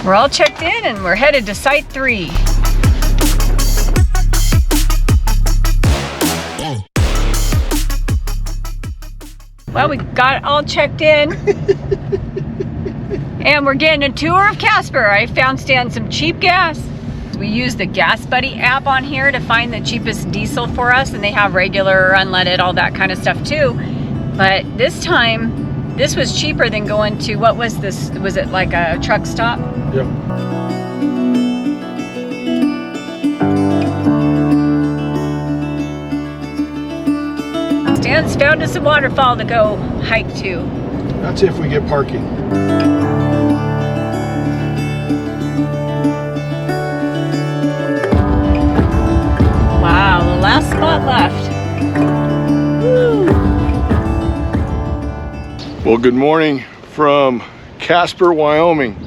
We're all checked in and we're headed to Site 3. Well, we got it all checked in. And we're getting a tour of Casper. I found Stan some cheap gas. We use the Gas Buddy app on here to find the cheapest diesel for us, and they have regular, unleaded, all that kind of stuff too. But this time, this was cheaper than going to, what was this? Was it like a truck stop? Yep. Stan's found us a waterfall to go hike to. That's if we get parking. Wow, the last spot left. Woo. Well, good morning from Casper, Wyoming.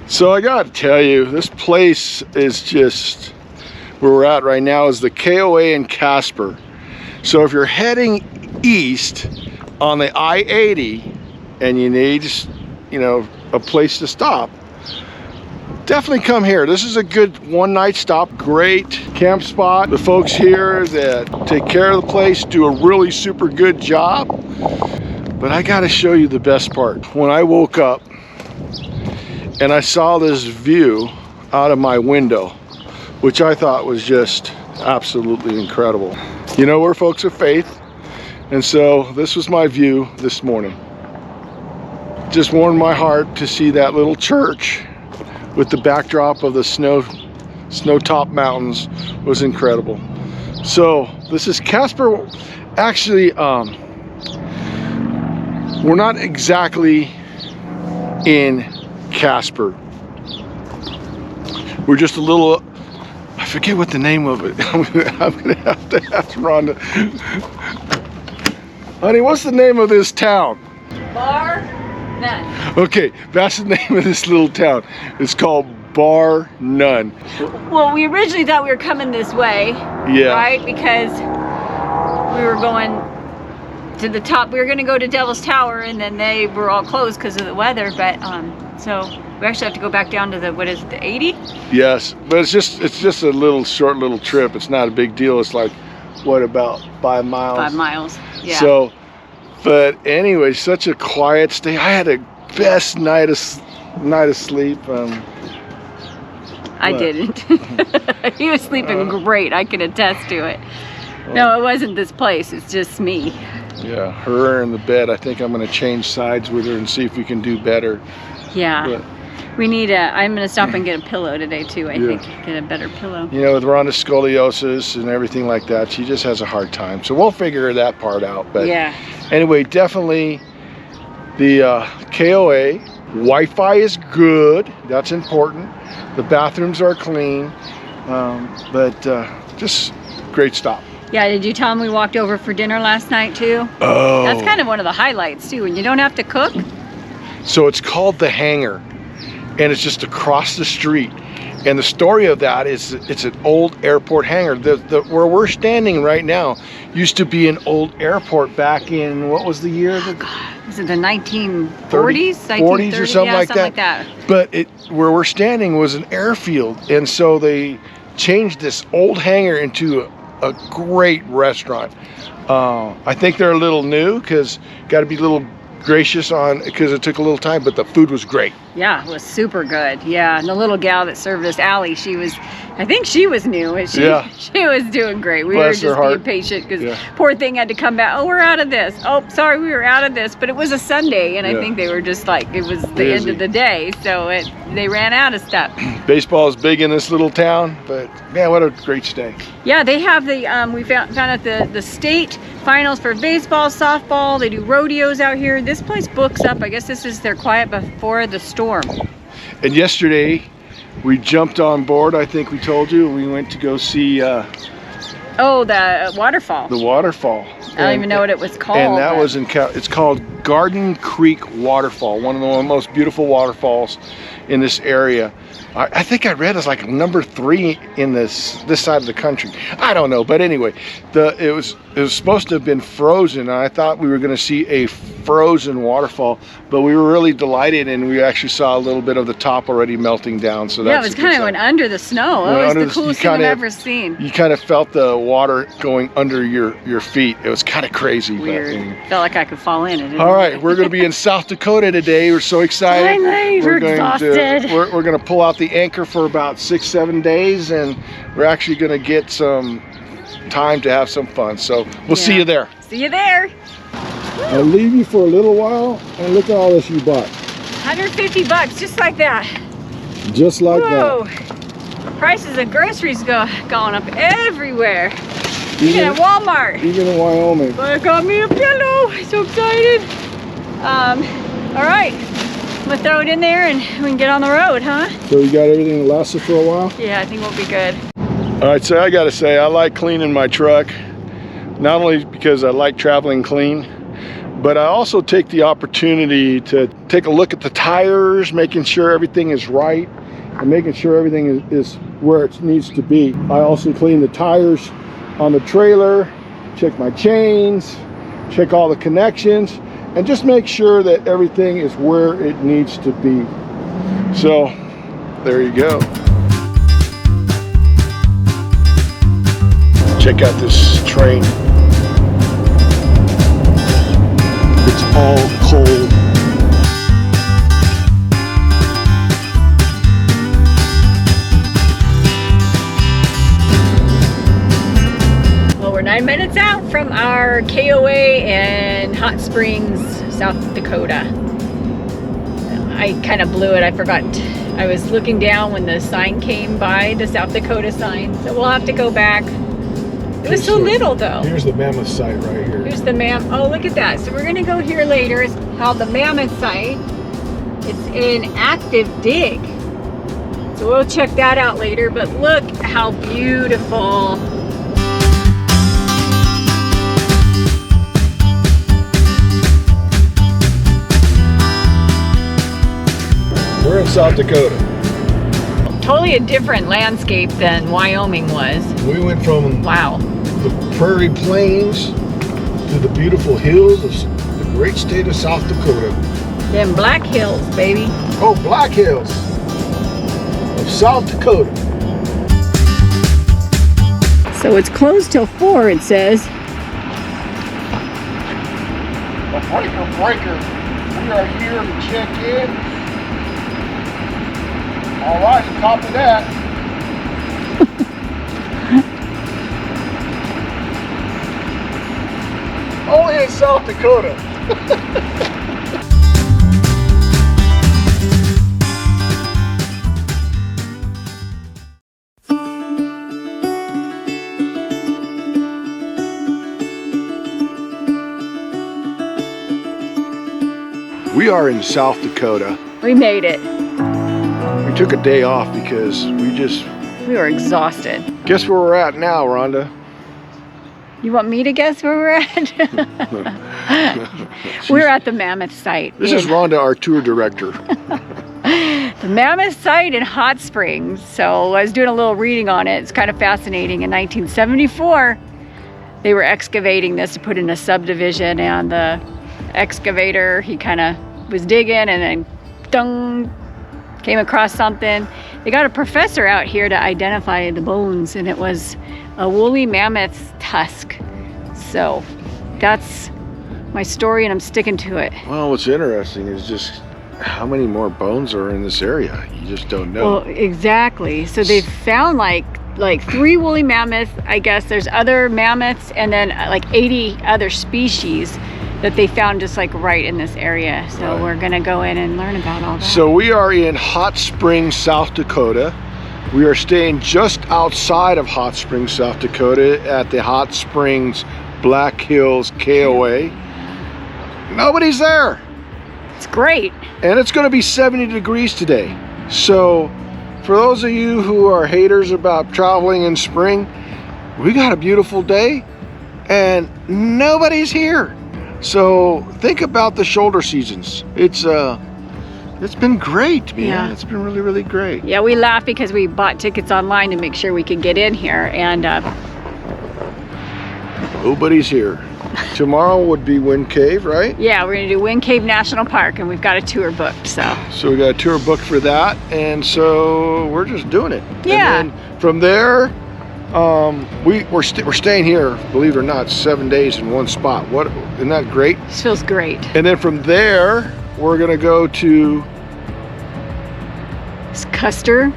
So I gotta tell you, this place is just, where we're at right now is the KOA in Casper. So if you're heading east on the I-80 and you need, you know, a place to stop, definitely come here. This is a good one-night stop, great camp spot. The folks here that take care of the place do a really super good job. But I gotta show you the best part. When I woke up and I saw this view out of my window, which I thought was just absolutely incredible. You know, we're folks of faith, and so this was my view this morning. Just warmed my heart to see that little church with the backdrop of the snow-topped mountains. Was incredible. So this is Casper. Actually, we're not exactly in Casper. We're just a little, I forget what the name of it. I'm gonna have to ask Rhonda. Honey, what's the name of this town? Bar None. Okay, that's the name of this little town. It's called Bar None. Well, we originally thought we were coming this way. Yeah. Right? Because we were going to the top. We were going to go to Devil's Tower, and then they were all closed because of the weather. But so we actually have to go back down to the, what is it, the 80? Yes, but it's just a little short little trip. It's not a big deal. It's like, what, about 5 miles? 5 miles. Yeah. So, but anyway, such a quiet stay. I had a best night of sleep. I didn't. He was sleeping great. I can attest to it. No, it wasn't this place. It's just me. Yeah, her in the bed. I think I'm going to change sides with her and see if we can do better. Yeah. But, we need I'm going to stop and get a pillow today too. I think get a better pillow. You know, with Rhonda's scoliosis and everything like that, she just has a hard time. So we'll figure that part out. But yeah. Anyway, definitely the KOA Wi-Fi is good. That's important. The bathrooms are clean, but just great stop. Yeah, did you tell him we walked over for dinner last night too? Oh. That's kind of one of the highlights too, when you don't have to cook. So it's called The Hangar, and it's just across the street. And the story of that is it's an old airport hangar. Where we're standing right now used to be an old airport back in, what was the year? Oh God, was it the 1940s? 40s or something, like that. But where we're standing was an airfield, and so they changed this old hangar into a great restaurant. I think they're a little new, because got to be a little gracious on, because it took a little time, but the food was great. Yeah, it was super good. Yeah, and the little gal that served us, Allie, I think she was new, and she was doing great. We were just being patient, because poor thing had to come back. Oh, we're out of this. Oh, sorry, we were out of this. But it was a Sunday, and I think they were just like, it was the end of the day, so they ran out of stuff. Baseball is big in this little town, but man, what a great stay. Yeah, they have the, we found out the state finals for baseball, softball. They do rodeos out here. This place books up. I guess this is their quiet before the storm. And yesterday we jumped on board. I think we told you we went to go see the waterfall. The waterfall. I don't even know what it was called. And that was it's called Garden Creek waterfall, one of the most beautiful waterfalls in this area. I think I read it's like number 3 in this side of the country. I don't know, but anyway, it was supposed to have been frozen. And I thought we were going to see a frozen waterfall, but we were really delighted, and we actually saw a little bit of the top already melting down. So yeah, it was kind of went under the snow. It was the coolest thing I've ever seen. You kind of felt the water going under your feet. It was kind of crazy. Weird. Felt like I could fall in it. All right, we're going to be in South Dakota today. We're so excited. Finally, we're exhausted. We're going to pull out the anchor for about 6-7 days, and we're actually going to get some time to have some fun. So we'll see you there. See you there. I'll leave you for a little while, and look at all this you bought. 150 bucks, just like that. Just like Whoa. That. Prices of groceries going up everywhere. Even at Walmart. Even in Wyoming. But I got me a pillow. So excited. All right. I'm gonna throw it in there and we can get on the road, huh? So you got everything that lasted for a while? Yeah, I think we'll be good. All right, so I gotta say, I like cleaning my truck. Not only because I like traveling clean, but I also take the opportunity to take a look at the tires, making sure everything is right and making sure everything is where it needs to be. I also clean the tires on the trailer, check my chains, check all the connections, and just make sure that everything is where it needs to be. So there you go. Check out this train. It's all cold. Well, we're 9 minutes out from our KOA in Hot Springs, South Dakota. I kind of blew it. I forgot. I was looking down when the sign came by, the South Dakota sign. So we'll have to go back. It was so little though. Here's the Mammoth Site right here. Here's the oh, look at that. So we're gonna go here later. It's called the Mammoth Site. It's an active dig. So we'll check that out later, but look how beautiful. We're in South Dakota. Totally a different landscape than Wyoming was. We went from the prairie plains to the beautiful hills of the great state of South Dakota. Them Black Hills, baby. Oh, Black Hills of South Dakota. So it's closed till 4, it says. Breaker. We are here to check in. All right, copy that. Only in South Dakota. We are in South Dakota. We made it. We took a day off because we were exhausted. Guess where we're at now, Rhonda? You want me to guess where we're at? We're at the Mammoth Site. This is Rhonda, our tour director. The Mammoth Site in Hot Springs. So I was doing a little reading on it. It's kind of fascinating. In 1974, they were excavating this to put in a subdivision, and the excavator, he kind of was digging and then dung, came across something. They got a professor out here to identify the bones, and it was a woolly mammoth's tusk. So that's my story, and I'm sticking to it. Well, what's interesting is just how many more bones are in this area. You just don't know. Well, exactly. So they've found like 3 woolly mammoths. I guess there's other mammoths, and then like 80 other species that they found just like right in this area. So we're gonna go in and learn about all that. So we are in Hot Springs, South Dakota. We are staying just outside of Hot Springs, South Dakota at the Hot Springs Black Hills KOA. Nobody's there. It's great. And it's gonna be 70 degrees today. So for those of you who are haters about traveling in spring, we got a beautiful day and nobody's here. So think about the shoulder seasons. It's been great, man. Yeah. It's been really, really great. Yeah, we laugh because we bought tickets online to make sure we could get in here, and nobody's here. Tomorrow would be Wind Cave, right? yeah, we're gonna do Wind Cave National Park, and we've got a tour booked, so. So we got a tour booked for that, and so we're just doing it. Yeah. And then from there, we're staying here, believe it or not, 7 days in one spot. Isn't that great? This feels great. And then from there, we're gonna go to It's Custer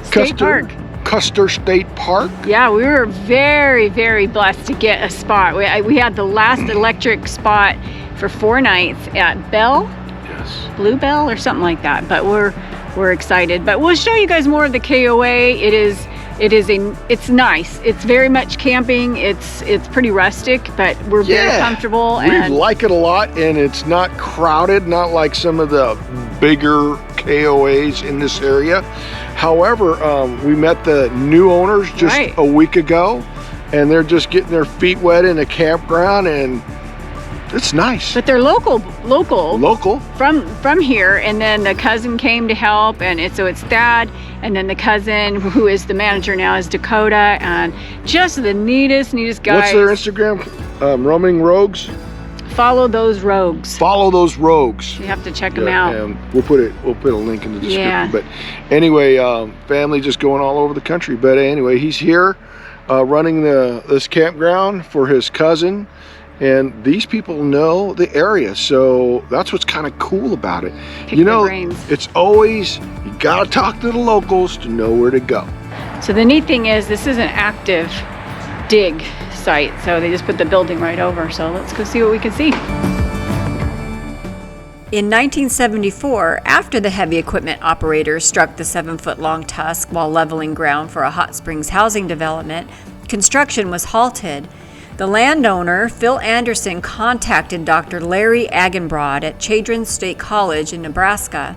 State Park. Custer State Park. Yeah, we were very, very blessed to get a spot. We had the last electric spot for 4 nights at Bell, Yes. Blue Bell or something like that. But we're excited. But we'll show you guys more of the KOA. It's nice. It's very much camping. It's pretty rustic, but we're very comfortable. We And like it a lot, and it's not crowded, not like some of the bigger KOAs in this area. However, we met the new owners just a week ago, and they're just getting their feet wet in a campground, and it's nice. But they're local from here, and then the cousin came to help, and so it's Thad, and then the cousin who is the manager now is Dakota, and just the neatest guys. What's their Instagram? Roaming Rogues. Follow those rogues. Follow those rogues. You have to check them out. And we'll put a link in the description. Yeah. But anyway, family just going all over the country. But anyway, he's here running this campground for his cousin. And these people know the area, so that's what's kind of cool about it. Pick their brains. It's always, you gotta talk to the locals to know where to go. So the neat thing is, this is an active dig site, so they just put the building right over. So let's go see what we can see. In 1974, after the heavy equipment operators struck the 7-foot-long tusk while leveling ground for a hot springs housing development, construction was halted. The landowner, Phil Anderson, contacted Dr. Larry Agenbrod at Chadron State College in Nebraska.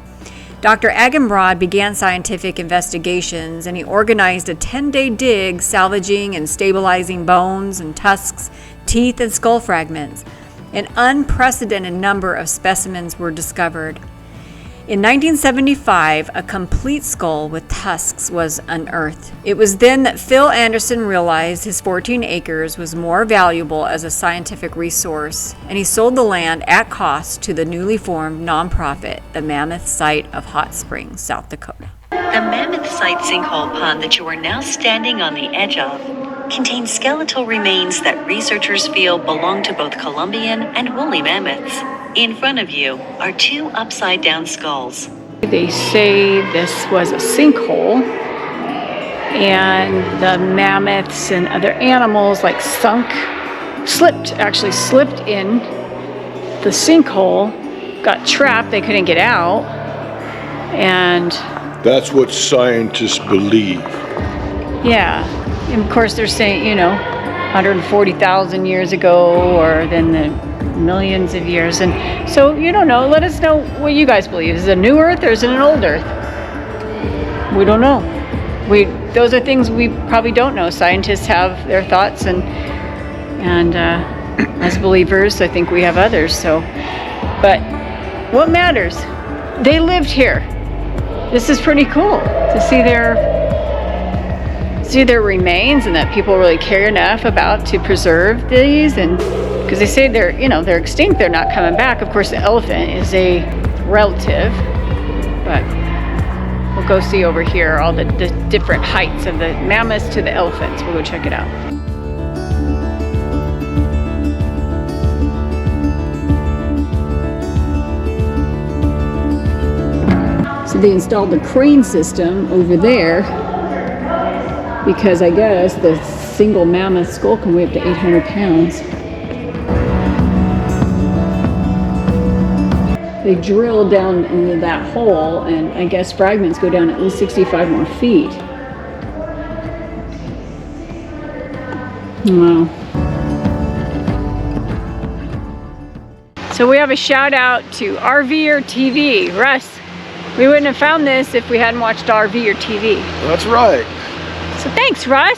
Dr. Agenbrod began scientific investigations, and he organized a 10-day dig salvaging and stabilizing bones and tusks, teeth, and skull fragments. An unprecedented number of specimens were discovered. In 1975, a complete skull with tusks was unearthed. It was then that Phil Anderson realized his 14 acres was more valuable as a scientific resource, and he sold the land at cost to the newly formed nonprofit, the Mammoth Site of Hot Springs, South Dakota. The Mammoth Site sinkhole pond that you are now standing on the edge of contains skeletal remains that researchers feel belong to both Columbian and woolly mammoths. In front of you are 2 upside-down skulls. They say this was a sinkhole, and the mammoths and other animals slipped in the sinkhole, got trapped, they couldn't get out, and that's what scientists believe. Yeah, and of course they're saying, 140,000 years ago, or then the millions of years. And so you don't know. Let us know what you guys believe. Is it a new Earth or is it an old Earth? We don't know. Those are things we probably don't know. Scientists have their thoughts, and as believers, I think we have others. So, but what matters? They lived here. This is pretty cool to see their remains, and that people really care enough about to preserve these, and because they say they're extinct, they're not coming back. Of course, the elephant is a relative, but we'll go see over here all the different heights of the mammoths to the elephants. We'll go check it out. So they installed the crane system over there, because I guess the single mammoth skull can weigh up to 800 pounds. They drill down into that hole, and I guess fragments go down at least 65 more feet. Wow. So we have a shout out to RVerTV. Russ, we wouldn't have found this if we hadn't watched RVerTV. That's right. So thanks, Russ.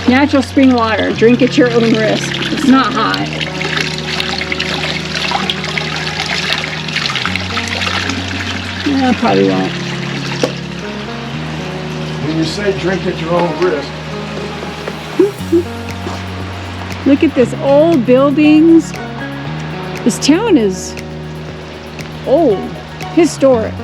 Natural spring water. Drink at your own risk. Not hot. No, probably won't. When you say drink at your own risk. Look at this old buildings. This town is old, historic.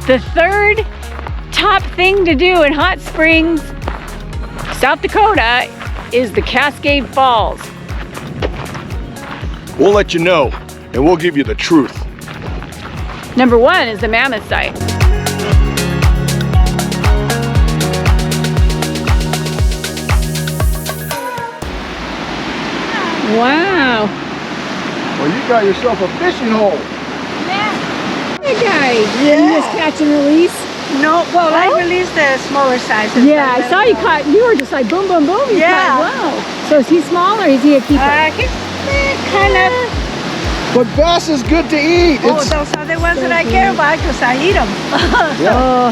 The third top thing to do in Hot Springs, South Dakota, is the Cascade Falls. We'll let you know, and we'll give you the truth. Number one is the Mammoth Site. Wow. Well, you got yourself a fishing hole. Hey guys, you just catch and release? No, well, I released the smaller sizes. Yeah, I saw you caught, you were just like boom, boom, boom. You Yeah. caught, wow. So is he small or is he a keeper? He's kind of. But bass is good to eat. Oh, those are the ones that I care about because I eat them. Oh,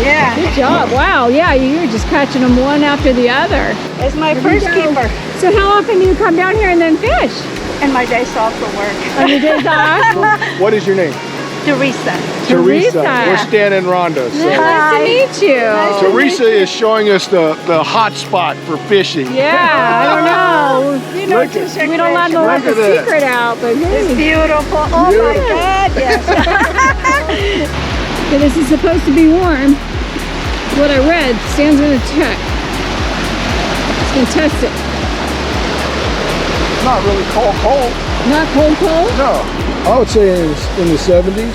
Yeah. good job. Wow, yeah, you're just catching them one after the other. It's my There first you go. keeper. So how often do you come down here and then fish? And my days off for work. On your days off? What is your name? Theresa. Theresa. We're Stan and Rhonda. So. Nice to meet you. Theresa is showing us the hot spot for fishing. Yeah, I don't know. You know, Look to check We don't let pressure. the Look at this. secret out, but It's hey. beautiful. Oh my God, yes. Okay, this is supposed to be warm. What I read, Stan's gonna check. He's gonna test it. It's not really cold. Not cold, cold? No. I would say it's in the 70s.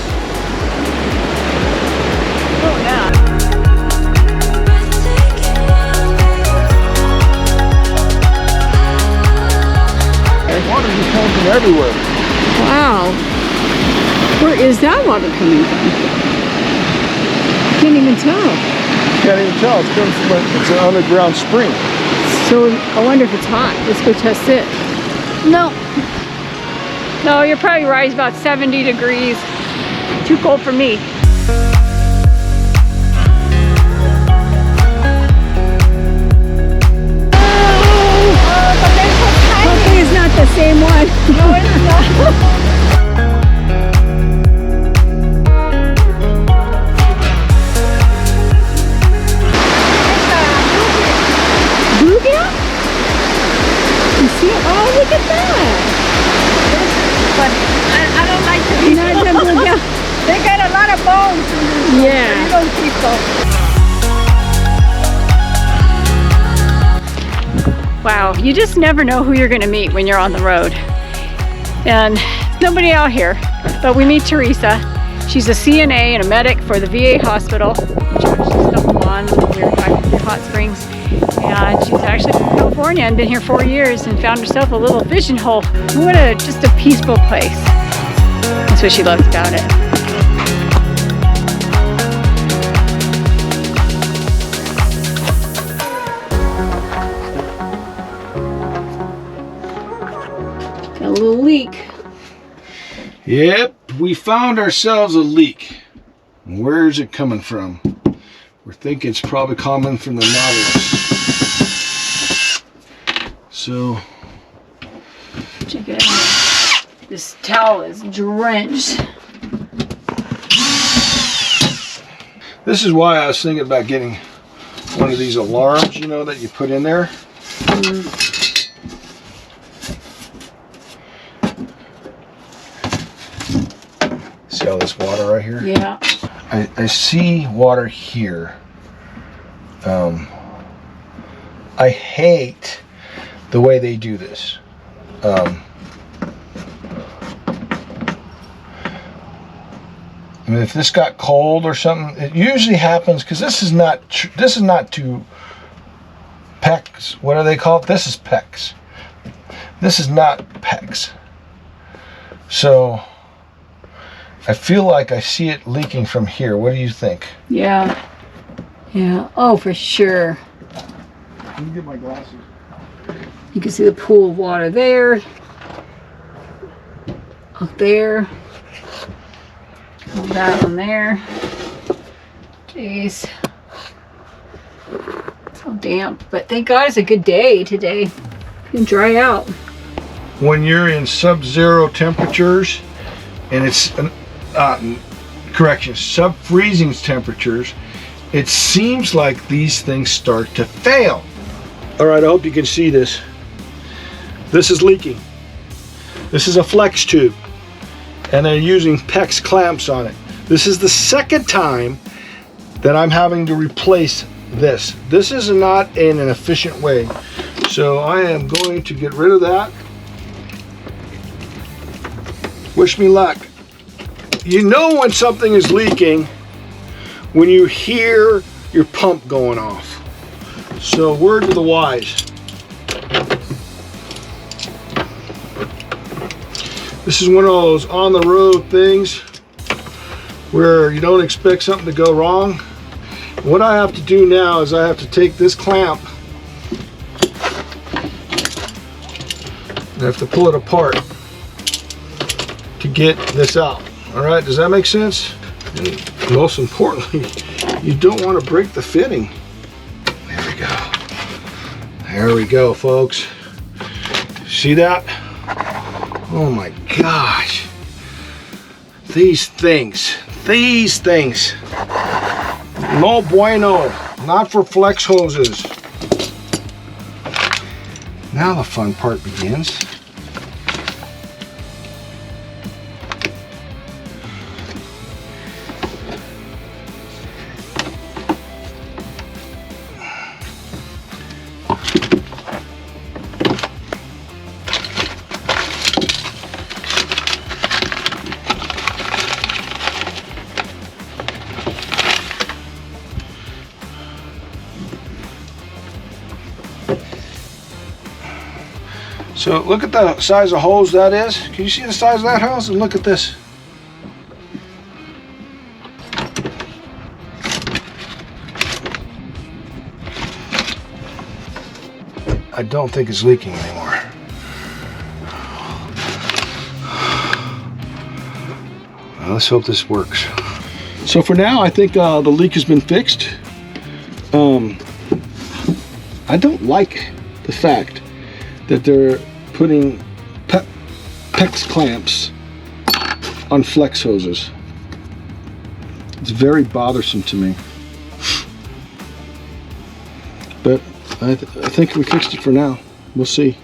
Oh, yeah. Water just comes from everywhere. Wow. Where is that water coming from? Can't even tell. Can't even tell. It's coming from it's an underground spring. So I wonder if it's hot. Let's go test it. No. No, you're probably right. It's about 70 degrees. Too cold for me. Hopefully it's not the same one. No, it's not. Bluegill? You see it? Oh, look at that. But I don't like to eat Not the them. bluegill. They got a lot of bones. Yeah. You don't keep those. Wow, you just never know who you're going to meet when you're on the road. And nobody out here, but we meet Theresa. She's a CNA and a medic for the VA hospital, which we stumbled on when we were driving through Hot Springs. And she's actually from California and been here 4 years and found herself a little fishing hole. What just a peaceful place. That's what she loves about it. Got a little leak. Yep, we found ourselves a leak. Where is it coming from? We're thinking it's probably coming from the Nautilus. So, Check it out. This towel is drenched. this is why I was thinking about getting one of these alarms, you know, that you put in there. See all this water right here? Yeah. I see water here. I hate the way they do this. I mean, if this got cold or something, it usually happens because this is not to PEX. What do they call it? This is PEX. This is not PEX. So I feel like I see it leaking from here. What do you think? Yeah. Yeah. Oh, for sure. Let me get my glasses. You can see the pool of water there. Up there. That one there. Jeez. So damp. But thank God it's a good day today. You can dry out. When you're in sub-zero temperatures, and it's sub-freezing temperatures, it seems like these things start to fail. All right, I hope you can see this. This is leaking. This is a flex tube, and they're using PEX clamps on it. This is the second time that I'm having to replace this. This is not in an efficient way. So I am going to get rid of that. Wish me luck. You know when something is leaking when you hear your pump going off. So word to the wise. This is one of those on the road things where you don't expect something to go wrong. What I have to do now is I have to take this clamp and I have to pull it apart to get this out. All right, does that make sense? And most importantly, you don't want to break the fitting. There we go. There we go, folks. See that? Oh my gosh. These things. No bueno. Not for flex hoses. Now the fun part begins. So look at the size of hose that is. Can you see the size of that hose? And look at this. I don't think it's leaking anymore. Well, let's hope this works. So for now, I think the leak has been fixed. I don't like the fact that they're putting PEX clamps on flex hoses. It's very bothersome to me. But I think we fixed it for now. We'll see.